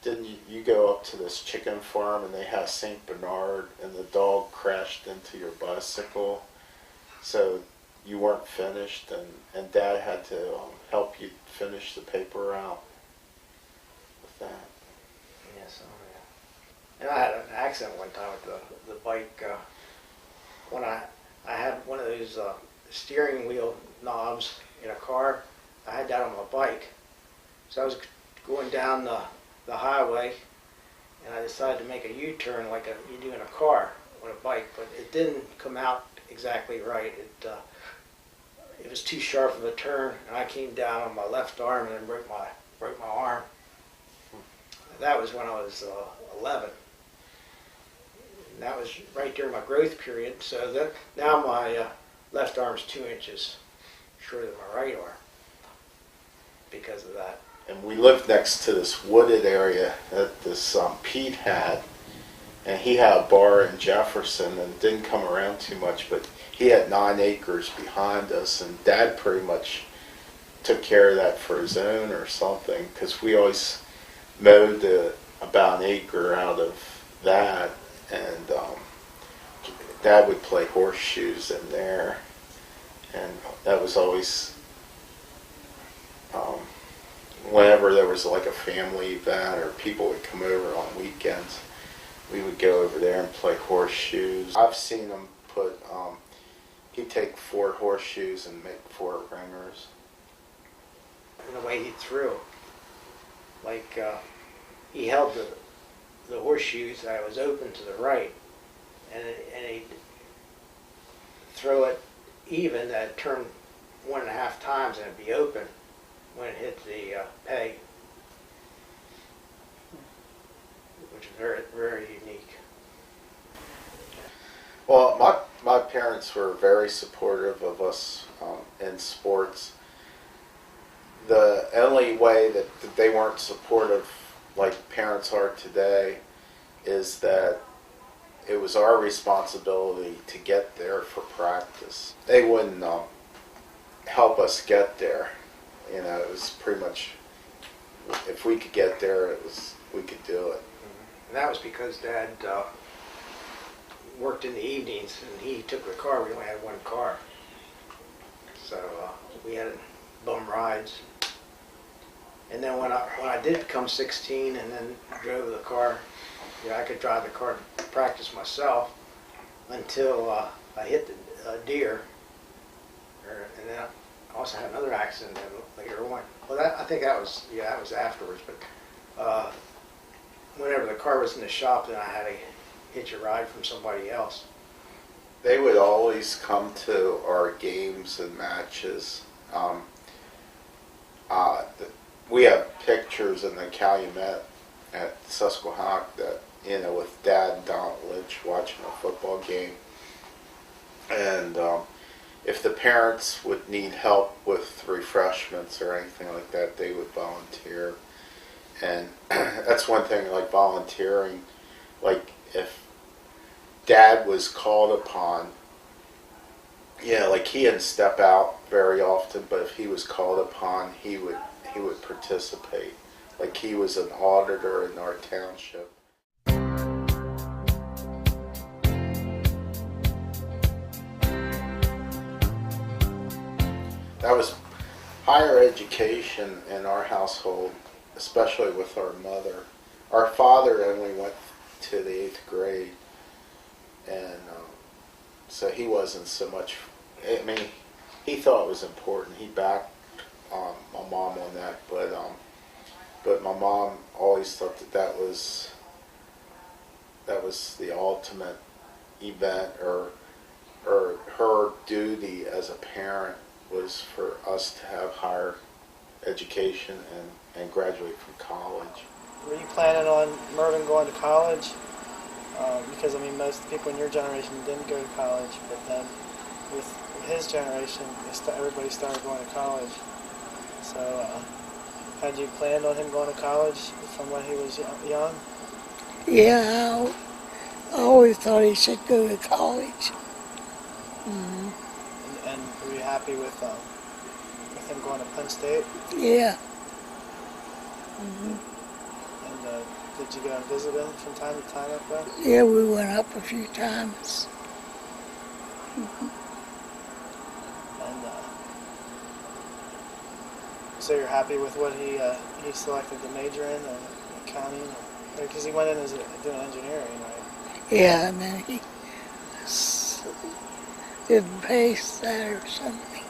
didn't you go up to this chicken farm and they had St. Bernard and the dog crashed into your bicycle, so you weren't finished, and Dad had to help you finish the paper route with that. Yes, oh yeah. And I had an accident one time with the bike. When I had one of those steering wheel knobs in a car, I had that on my bike. So I was going down the highway, and I decided to make a U-turn like you do in a car on a bike, but it didn't come out exactly right. It was too sharp of a turn, and I came down on my left arm and then broke my arm. That was when I was 11. And that was right during my growth period, so that now my left arm's 2 inches shorter than my right arm because of that. And we lived next to this wooded area that this Pete had, and he had a bar in Jefferson and didn't come around too much, but he had 9 acres behind us, and Dad pretty much took care of that for his own or something, because we always mowed about an acre out of that, and Dad would play horseshoes in there, and that was always whenever there was like a family event or people would come over on weekends, we would go over there and play horseshoes. I've seen him put, he'd take 4 horseshoes and make 4 ringers. And the way he threw, like he held the horseshoes that was open to the right, and he'd throw it even, that turn 1.5 times and it'd be open when it hit the peg, which is very, very unique. Well, my parents were very supportive of us in sports. The only way that they weren't supportive, like parents are today, is that it was our responsibility to get there for practice. They wouldn't help us get there. You know, it was pretty much, if we could get there, we could do it. And that was because Dad worked in the evenings, and he took the car. We only had 1 car, so we had bum rides. And then when I did become 16 and then drove the car, I could drive the car to practice myself until I hit the deer, and then I also had another accident later on. Well, I think that was afterwards. But whenever the car was in the shop, then I had to hitch a ride from somebody else. They would always come to our games and matches. We have pictures in the Calumet at Susquehanna that, with Dad and Don Lynch watching a football game. And if the parents would need help with refreshments or anything like that, they would volunteer. And that's one thing, like volunteering, like if Dad was called upon, like he didn't step out very often, but if he was called upon, he would participate. Like he was an auditor in our township. That was higher education in our household, especially with our mother. Our father only went to the 8th grade, and so he wasn't so much I mean, he thought it was important. He backed my mom on that, but my mom always thought that was the ultimate event, or her duty as a parent was for us to have higher education and graduate from college. Were you planning on Mervyn going to college? Because I mean, most people in your generation didn't go to college, but then with his generation, everybody started going to college. So, had you planned on him going to college from when he was young? Yeah, I always thought he should go to college. And were you happy with him going to Penn State? Yeah. And did you go and visit him from time to time up there? Yeah, we went up a few times. And so you're happy with what he selected to major in, accounting? Because he went in as doing engineering, right? Yeah, and then he didn't pace that or something.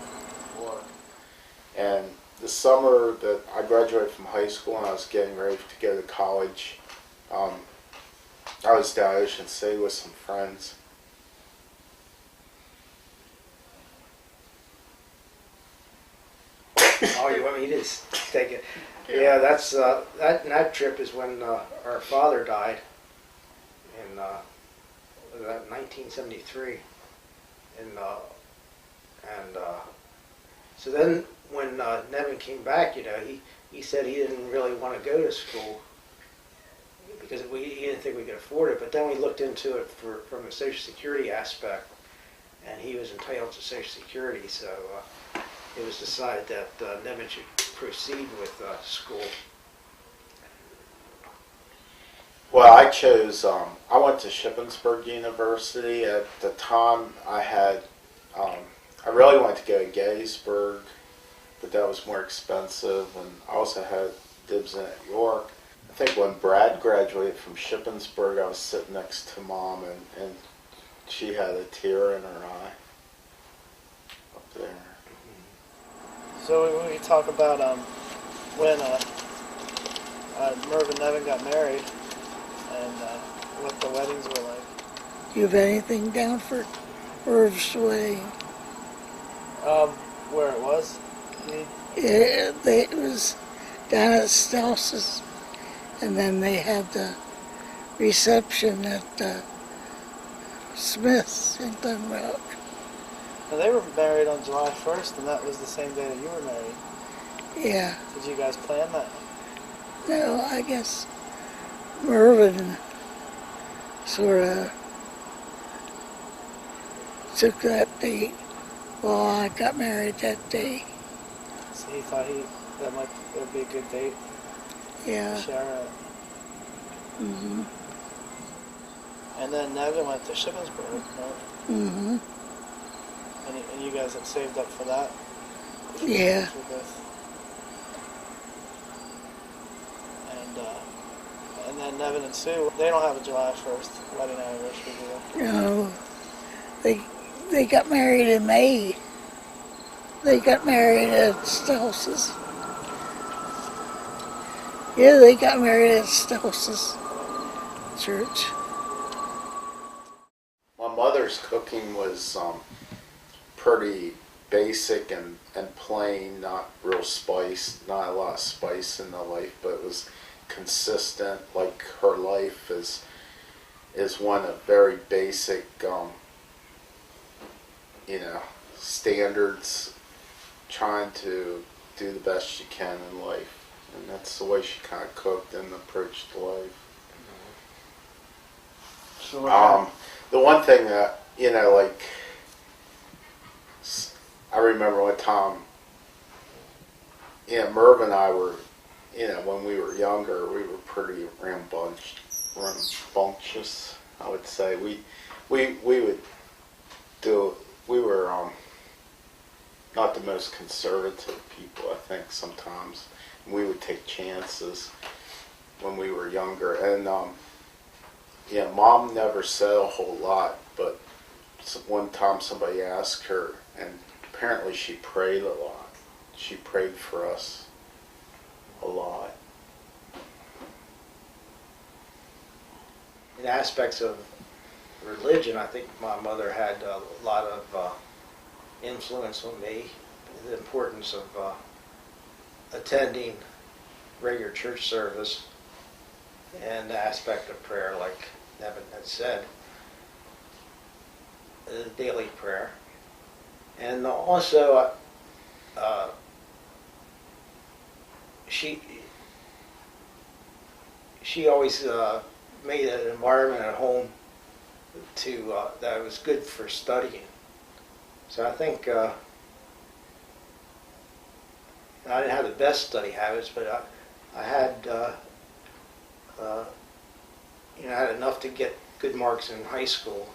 And the summer that I graduated from high school and I was getting ready to go to college, I was down at Ocean City with some friends. Oh, you want me to just take it? Yeah, that's that trip is when our father died in 1973, and so then when Nevin came back, you know, he said he didn't really want to go to school because he didn't think we could afford it. But then we looked into it from a Social Security aspect, and he was entitled to Social Security, so it was decided that Nevin should proceed with school. Well, I chose, I went to Shippensburg University. At the time, I really wanted to go to Gettysburg, but that was more expensive, and I also had dibs in at York. I think when Brad graduated from Shippensburg, I was sitting next to Mom, and she had a tear in her eye up there. So when we talk about when Merv and Nevin got married and what the weddings were like. Do you have anything down for Irv's wedding? Where it was? It was down at Stelz's, and then they had the reception at Smith's in Glenrock. Now they were married on July 1st, and that was the same day that you were married. Yeah. Did you guys plan that? No, I guess Mervyn sort of took that date. Well, I got married that day. So he thought that would be a good date Yeah. to share it. Mhm. And then Nevin went to Shippensburg, right? Mhm. And you guys had saved up for that? Yeah. For both. And then Nevin and Sue, they don't have a July 1st wedding anniversary, do they? No, they got married in May. They got married at Stelz's. Yeah, they got married at Stelz's church. My mother's cooking was pretty basic and plain, not real spice, not a lot of spice in the life, but it was consistent. Like her life is one of very basic, standards, trying to do the best she can in life, and that's the way she kind of cooked and approached life. So the one thing that, I remember one time, Merv and I were, when we were younger, we were pretty rambunctious, I would say. We were not the most conservative people, I think, sometimes. We would take chances when we were younger. And, Mom never said a whole lot, but one time somebody asked her, and apparently she prayed a lot. She prayed for us a lot. In aspects of religion, I think my mother had a lot of influence on me. The importance of attending regular church service and the aspect of prayer, like Nevin had said, the daily prayer. And also, she always made an environment at home that was good for studying. So I think I didn't have the best study habits, but I had I had enough to get good marks in high school.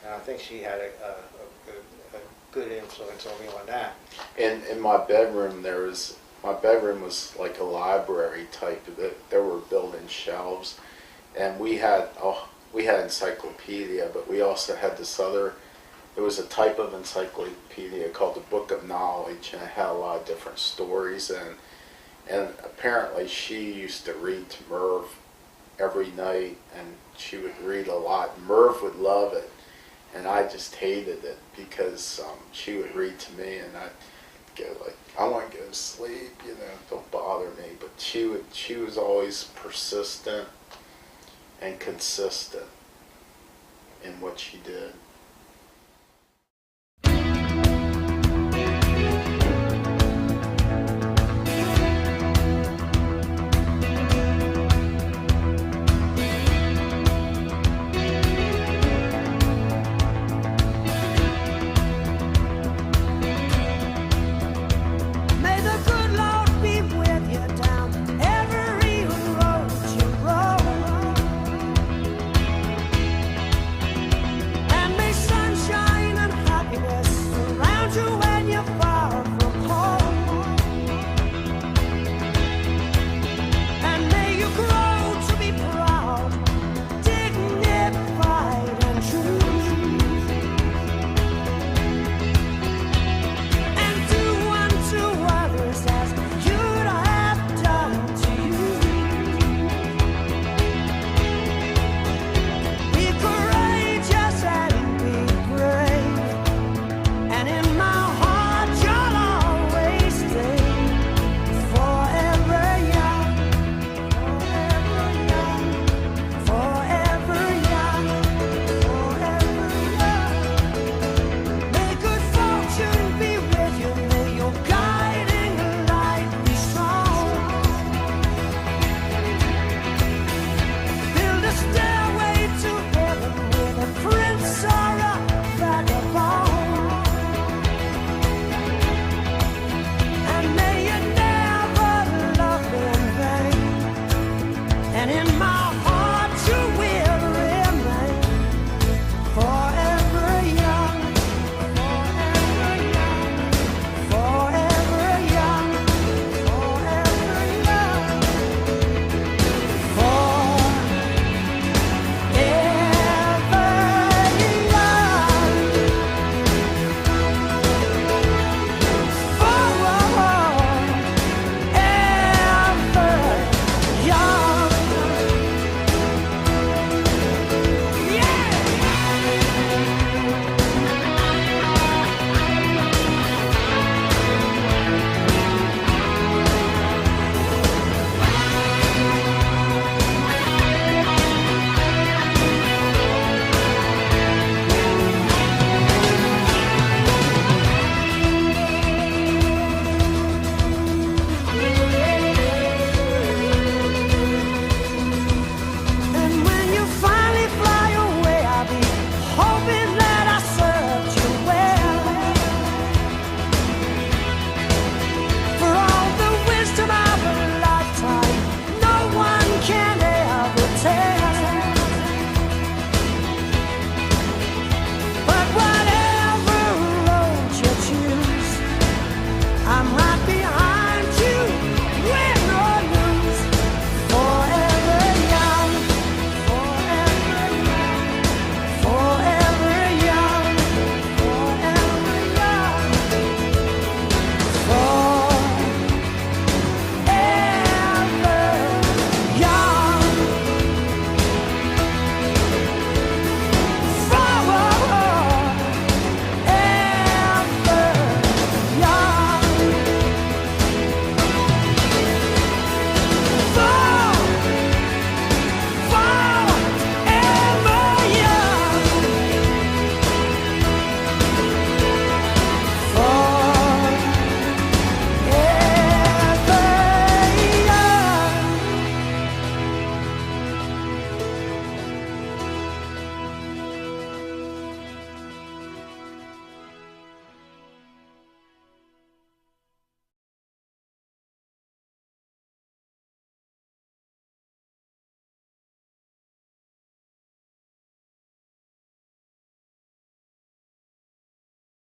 And I think she had a good influence on me on that. In my bedroom, my bedroom was like a library type. There were built-in shelves, and we had encyclopedia, but we also had this other. It was a type of encyclopedia called the Book of Knowledge, and it had a lot of different stories. And apparently, she used to read to Merv every night, and she would read a lot. Merv would love it. And I just hated it because she would read to me, and I'd go like, I want to go to sleep, don't bother me. But she was always persistent and consistent in what she did.